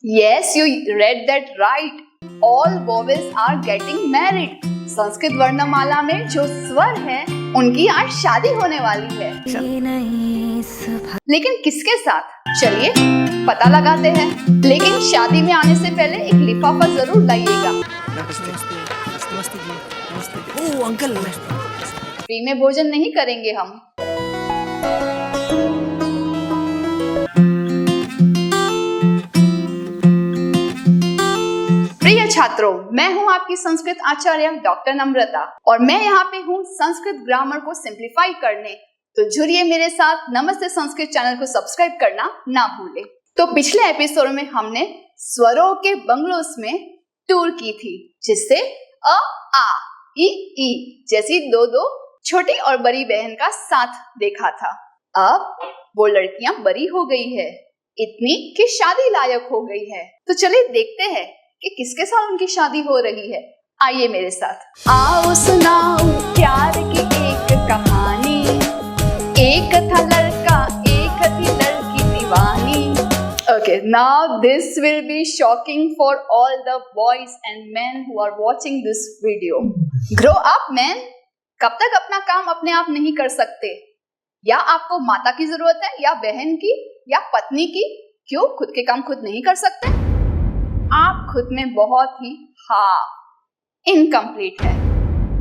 Yes, you read that right. All vowels are getting married. Sanskrit वर्णमाला में जो स्वर हैं, उनकी आज शादी होने वाली है। लेकिन किसके साथ? चलिए पता लगाते हैं। लेकिन शादी में आने से पहले एक लिफाफा जरूर लाइएगा। ओह अंकल, फ्री में भोजन नहीं करेंगे हम। प्रिय छात्रों, मैं हूं आपकी संस्कृत आचार्य डॉक्टर नम्रता और मैं यहाँ पे हूँ संस्कृत ग्रामर को सिंप्लीफाई करने। तो जुड़िए मेरे साथ। नमस्ते संस्कृत चैनल को सब्सक्राइब करना ना भूले। तो पिछले एपिसोड में हमने स्वरों के बंगलोस में टूर की थी, जिससे अ, आ, ई जैसी दो छोटी और बड़ी बहन का साथ देखा था। अब वो लड़कियां बड़ी हो गई है, इतनी कि शादी लायक हो गई है। तो चलिए देखते हैं कि किसके साथ उनकी शादी हो रही है। आइए मेरे साथ। आओ सुनाओ प्यार की एक कहानी। एक था लड़का, एक थी लड़की दीवानी। Okay, now this will be shocking for all the boys and men who are watching this video. Grow up, man. कब तक अपना काम अपने आप नहीं कर सकते? या आपको माता की जरूरत है, या बहन की, या पत्नी की? क्यों खुद के काम खुद नहीं कर सकते? आप खुद में बहुत ही इनकम्प्लीट है।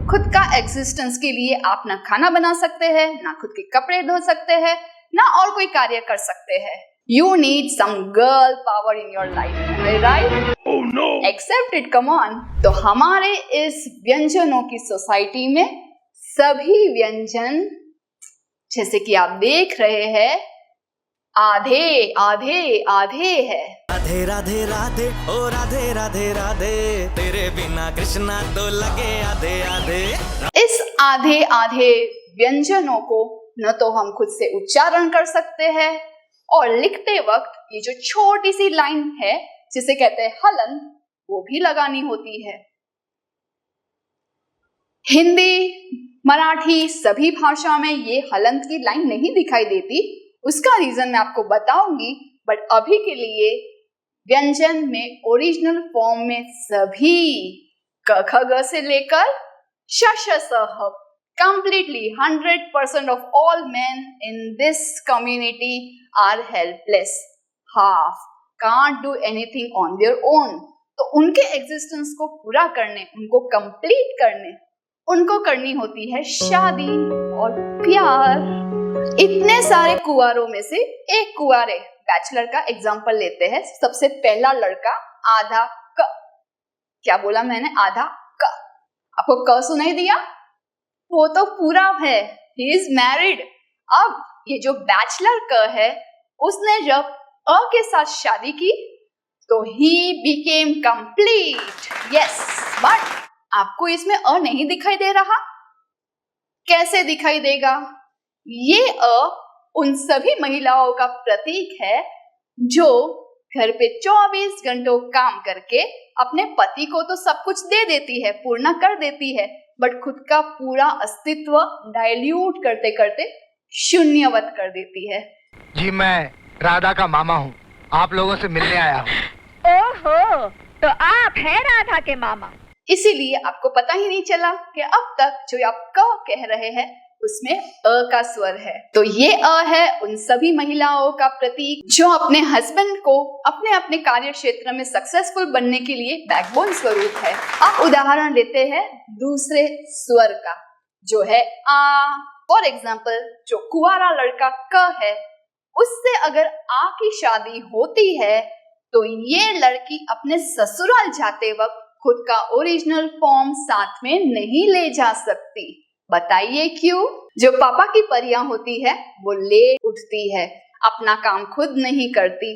खुद का एग्जिस्टेंस के लिए आप ना खाना बना सकते हैं, ना खुद के कपड़े धो सकते हैं, ना और कोई कार्य कर सकते हैं। You need some girl power in your life, am I right? Oh no! Accept it, come on. तो हमारे इस व्यंजनों की सोसाइटी में सभी व्यंजन, जैसे कि आप देख रहे हैं, आधे आधे आधे है। राधे राधे राधे, ओ राधे राधे राधे, तेरे बिना कृष्णा तो लगे आधे आधे। इस आधे आधे व्यंजनों को न तो हम खुद से उच्चारण कर सकते हैं, और लिखते वक्त ये जो छोटी सी लाइन है जिसे कहते हैं हलंत, वो भी लगानी होती है। हिंदी, मराठी सभी भाषा में ये हलंत की लाइन नहीं दिखाई देती। उसका रीजन मैं आपको बताऊंगी, बट अभी के लिए व्यंजन में ओरिजिनल फॉर्म में सभी क ख ग से लेकर श श स ह completely 100% of all men in this community are helpless, half can't do anything on their own। तो उनके एग्जिस्टेंस को पूरा करने, उनको कंप्लीट करने, उनको करनी होती है शादी और प्यार। इतने सारे कुंवारों में से एक कुंवारे बैचलर का एग्जांपल लेते हैं। सबसे पहला लड़का आधा क, क्या बोला मैंने? आधा क। आपको क सुनाई दिया? वो तो पूरा है, he is married। अब ये जो बैचलर क है, उसने जब अ के साथ शादी की तो he became complete। yes, but आपको इसमें अ नहीं दिखाई दे रहा? कैसे दिखाई देगा? ये अ उन सभी महिलाओं का प्रतीक है जो घर पे 24 घंटों काम करके अपने पति को तो सब कुछ दे देती है, पूर्ण कर देती है, बट खुद का पूरा अस्तित्व डाइल्यूट करते करते शून्यवत कर देती है। जी मैं राधा का मामा हूँ, आप लोगों से मिलने आया हूँ। ओहो, तो आप हैं राधा के मामा। इसीलिए आपको पता ही नहीं चला कि अब तक जो आप क कह रहे हैं उसमें अ का स्वर है। तो ये अ है उन सभी महिलाओं का प्रतीक जो अपने हस्बैंड को अपने अपने कार्य क्षेत्र में सक्सेसफुल बनने के लिए बैकबोन स्वरूप है। अब उदाहरण लेते हैं दूसरे स्वर का, जो है आ। फॉर एग्जाम्पल, जो कुंवारा लड़का क है, उससे अगर आ की शादी होती है तो ये लड़की अपने ससुराल जाते वक्त खुद का ओरिजिनल फॉर्म साथ में नहीं ले जा सकती। बताइए क्यों? जो पापा की परियां होती है वो लेट उठती है, अपना काम खुद नहीं करती।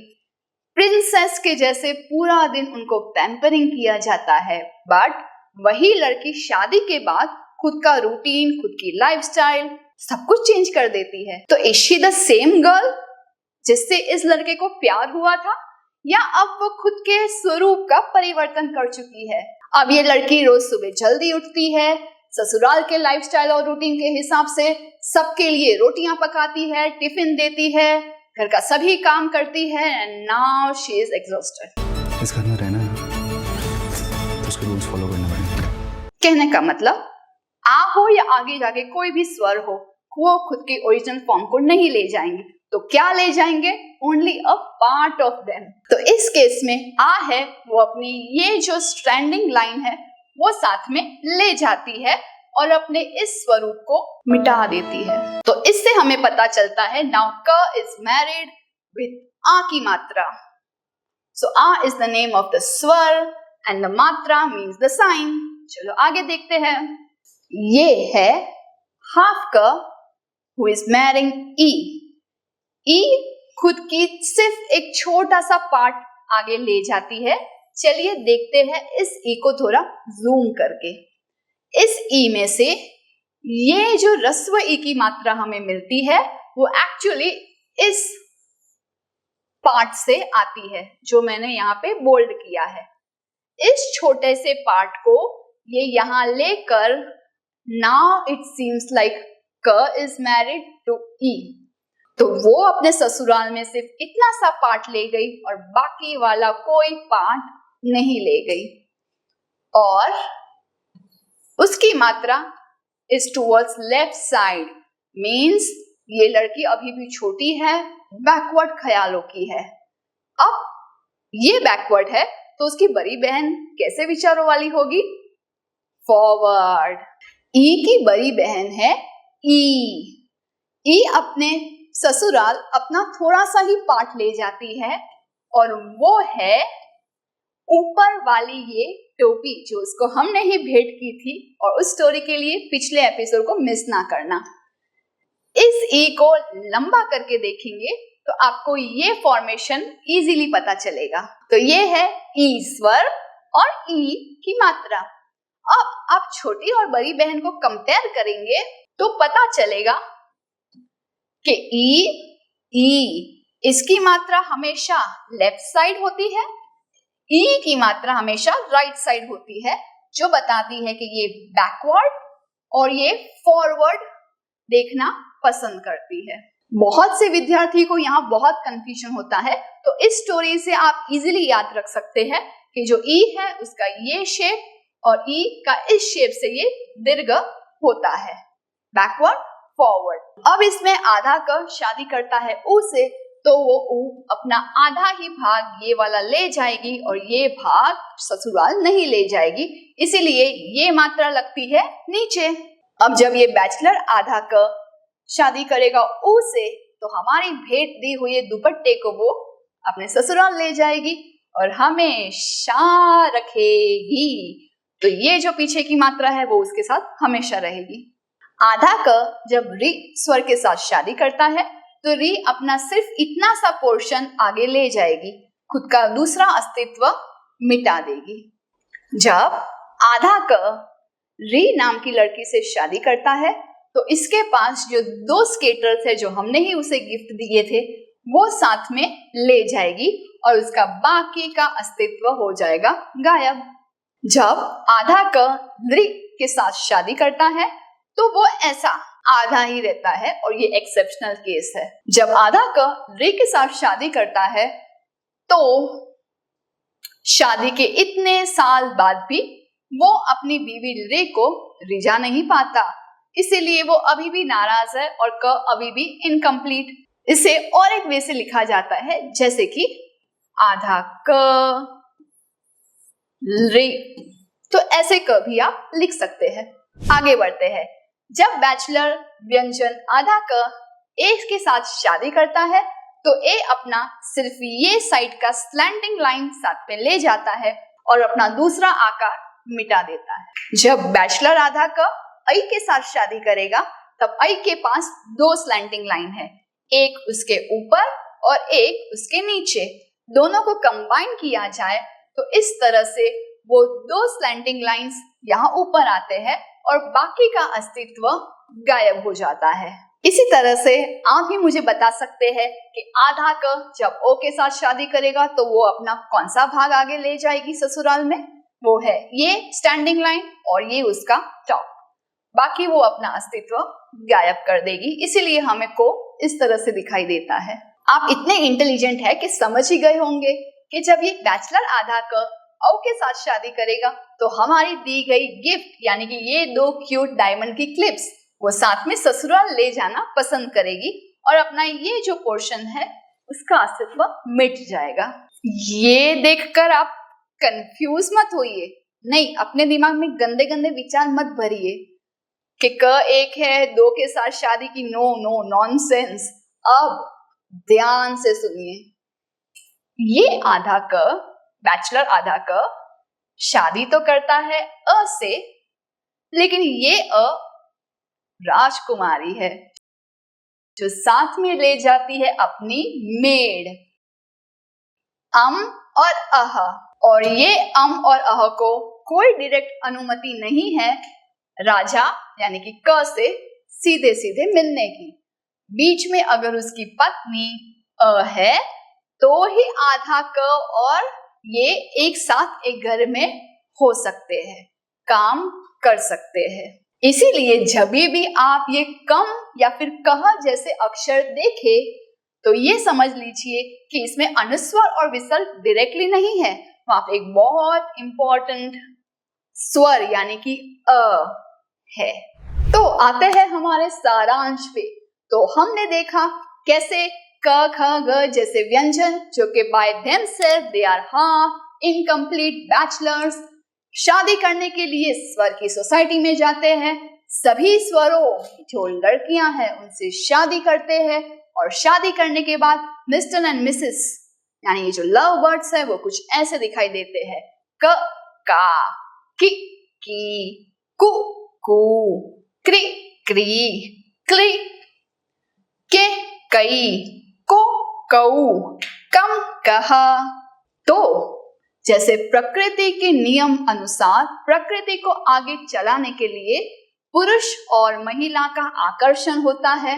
प्रिंसेस के जैसे पूरा दिन उनको पैम्परिंग किया जाता है, बट वही लड़की शादी के बाद खुद का रूटीन, खुद की लाइफस्टाइल सब कुछ चेंज कर देती है। तो is she the same girl जिससे इस लड़के को प्यार हुआ था, या अब वो खुद के स्वरूप का परिवर्तन कर चुकी है? अब ये लड़की रोज सुबह जल्दी उठती है, ससुराल के लाइफस्टाइल और रूटीन के हिसाब से सबके लिए रोटियां पकाती है, टिफिन देती है, घर का सभी काम करती है, and now she is exhausted. इस घर में रहना है तो उसके रूल्स फॉलो करने पड़ेंगे। कहने का मतलब आ हो या आगे जाके कोई भी स्वर हो, वो खुद के ओरिजिनल फॉर्म को नहीं ले जाएंगे। तो क्या ले जाएंगे? Only a part of them. तो इस केस में आ है वो अपनी ये जो स्ट्रैंडिंग लाइन है वो साथ में ले जाती है और अपने इस स्वरूप को मिटा देती है। तो इससे हमें पता चलता है नाउ क इज मैरिड विद आ की मात्रा। सो आ is the name of the swar and the matra means the sign. चलो आगे देखते हैं। ये है हाफ क हु इज मैरिंग ई। ई खुद की सिर्फ एक छोटा सा पार्ट आगे ले जाती है। चलिए देखते हैं इस ई को थोड़ा जूम करके। इस ई में से ये जो ह्रस्व ई की मात्रा हमें मिलती है वो एक्चुअली इस पार्ट से आती है जो मैंने यहाँ पे बोल्ड किया है। इस छोटे से पार्ट को ये यहाँ लेकर नाउ इट सीम्स लाइक क इज मैरिड टू ई। तो वो अपने ससुराल में सिर्फ इतना सा पार्ट ले गई और बाकी वाला कोई पार्ट नहीं ले गई। और उसकी मात्रा is towards left side, means ये लड़की अभी भी छोटी है, बैकवर्ड ख्यालों की है। अब ये बैकवर्ड है तो उसकी बड़ी बहन कैसे विचारों वाली होगी? फॉरवर्ड। ई की बड़ी बहन है ई। ई अपने ससुराल अपना थोड़ा सा ही पार्ट ले जाती है और वो है ऊपर वाली ये टोपी जो उसको हमने ही भेंट की थी। और उस स्टोरी के लिए पिछले एपिसोड को मिस ना करना। इस ई को लंबा करके देखेंगे तो आपको ये फॉर्मेशन इजीली पता चलेगा। तो ये है ई स्वर और ई की मात्रा। अब आप छोटी और बड़ी बहन को कंपेयर करेंगे तो पता चलेगा कि ई इसकी मात्रा हमेशा लेफ्ट साइड होती है, ई की मात्रा हमेशा राइट साइड होती है, जो बताती है कि ये बैकवर्ड और ये फॉरवर्ड देखना पसंद करती है। बहुत से विद्यार्थी को यहाँ बहुत कंफ्यूजन होता है, तो इस स्टोरी से आप इजीली याद रख सकते हैं कि जो ई है उसका ये शेप और ई का इस शेप से ये दीर्घ होता है, बैकवर्ड फॉरवर्ड। अब इसमें आधा क शादी करता है ऊ से, तो वो ऊ अपना आधा ही भाग ये वाला ले जाएगी और ये भाग ससुराल नहीं ले जाएगी, इसीलिए ये मात्रा लगती है नीचे। अब जब ये बैचलर आधा क शादी करेगा ऊ से, तो हमारी भेंट दी हुई दुपट्टे को वो अपने ससुराल ले जाएगी और हमेशा रखेगी। तो ये जो पीछे की मात्रा है वो उसके साथ हमेशा रहेगी। आधा क जब री स्वर के साथ शादी करता है तो री अपना सिर्फ इतना सा पोर्शन आगे ले जाएगी, खुद का दूसरा अस्तित्व मिटा देगी। जब आधा क री नाम की लड़की से शादी करता है तो इसके पास जो 2 स्केटर्स है जो हमने ही उसे गिफ्ट दिए थे वो साथ में ले जाएगी और उसका बाकी का अस्तित्व हो जाएगा गायब। जब आधा क री के साथ शादी करता है तो वो ऐसा आधा ही रहता है और ये एक्सेप्शनल केस है। जब आधा क रे के साथ शादी करता है तो शादी के इतने साल बाद भी वो अपनी बीवी रे को रिझा नहीं पाता, इसीलिए वो अभी भी नाराज है और क अभी भी इनकम्प्लीट। इसे और एक वे से लिखा जाता है जैसे कि आधा क रे, तो ऐसे क भी आप लिख सकते हैं। आगे बढ़ते हैं। जब बैचलर व्यंजन आधा क ए के साथ शादी करता है तो ए अपना सिर्फ ये साइड का स्लैंटिंग लाइन साथ में ले जाता है और अपना दूसरा आकार मिटा देता है। जब बैचलर आधा क आई के साथ शादी करेगा तब आई के पास 2 स्लैंटिंग लाइन है, एक उसके ऊपर और एक उसके नीचे। दोनों को कंबाइन किया जाए तो इस तरह से वो 2 स्लैंटिंग लाइंस यहाँ ऊपर आते हैं और बाकी का अस्तित्व गायब हो जाता है। इसी तरह से आप भी मुझे बता सकते हैं कि आधा क जब ओ के साथ शादी करेगा तो वो अपना कौन सा भाग आगे ले जाएगी ससुराल में? वो है ये स्टैंडिंग लाइन और ये उसका टॉप, बाकी वो अपना अस्तित्व गायब कर देगी, इसीलिए हमें को इस तरह से दिखाई देता है। आप इतने इंटेलिजेंट है कि समझ ही गए होंगे कि जब ये बैचलर आधा क औ के साथ शादी करेगा तो हमारी दी गई गिफ्ट यानी कि ये 2 क्यूट डायमंड की क्लिप्स वो साथ में ससुराल ले जाना पसंद करेगी और अपना ये जो पोर्शन है उसका अस्तित्व मिट जाएगा। ये देखकर आप कंफ्यूज मत होइए, नहीं अपने दिमाग में गंदे गंदे विचार मत भरिए कि क एक है 2 के साथ शादी की, नो नो नॉनसेंस। अब ध्यान से सुनिए, ये आधा क बैचलर आधा क शादी तो करता है अ से, लेकिन ये अ राजकुमारी है जो साथ में ले जाती है अपनी मेड और अह, और ये और अह को कोई डायरेक्ट अनुमति नहीं है राजा यानी कि क से सीधे सीधे मिलने की। बीच में अगर उसकी पत्नी अ है तो ही आधा क और ये एक साथ एक घर में हो सकते हैं, काम कर सकते हैं। इसीलिए जब भी आप ये कम या फिर कह जैसे अक्षर देखे तो ये समझ लीजिए कि इसमें अनुस्वर और विसर्ग डायरेक्टली नहीं है, वहां पे एक बहुत इंपॉर्टेंट स्वर यानी कि अ है। तो आते हैं हमारे सारांश पे। तो हमने देखा कैसे क ख ग जैसे व्यंजन जो कि by themselves they are half incomplete bachelors शादी करने के लिए स्वर की सोसाइटी में जाते हैं। सभी स्वरों जो लड़कियां हैं उनसे शादी करते हैं और शादी करने के बाद मिस्टर एंड मिसेस यानी ये जो लव बर्ड्स है वो कुछ ऐसे दिखाई देते हैं, क का, कि कु कु, क्रि क्री, क्ली के कई, को कऊ, कम कहा। तो जैसे प्रकृति के नियम अनुसार प्रकृति को आगे चलाने के लिए पुरुष और महिला का आकर्षण होता है,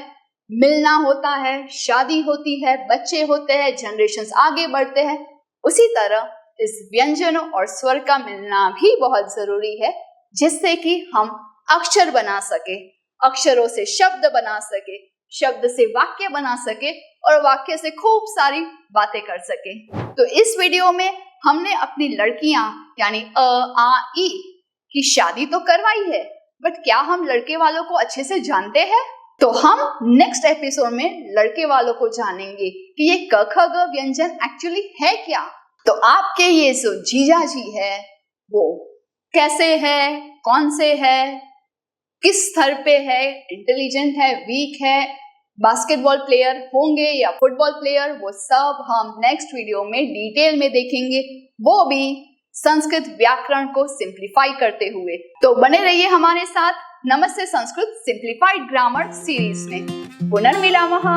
मिलना होता है, शादी होती है, बच्चे होते हैं, जनरेशंस आगे बढ़ते हैं। उसी तरह इस व्यंजनों और स्वर का मिलना भी बहुत जरूरी है जिससे कि हम अक्षर बना सके, अक्षरों से शब्द बना सके, शब्द से वाक्य बना सके और वाक्य से खूब सारी बातें कर सके। तो इस वीडियो में हमने अपनी लड़कियां यानी अ आ ई की शादी तो करवाई है, बट क्या हम लड़के वालों को अच्छे से जानते हैं? तो हम नेक्स्ट एपिसोड में लड़के वालों को जानेंगे कि ये क ख ग व्यंजन एक्चुअली है क्या। तो आपके ये जो जीजा जी है वो कैसे है, कौन से है, किस स्तर पे है, इंटेलिजेंट है, वीक है, बास्केटबॉल प्लेयर होंगे या फुटबॉल प्लेयर, वो सब हम नेक्स्ट वीडियो में डिटेल में देखेंगे, वो भी संस्कृत व्याकरण को सिंप्लीफाई करते हुए। तो बने रहिए हमारे साथ नमस्ते संस्कृत सिंप्लीफाइड ग्रामर सीरीज में। पुनर्मिलामः।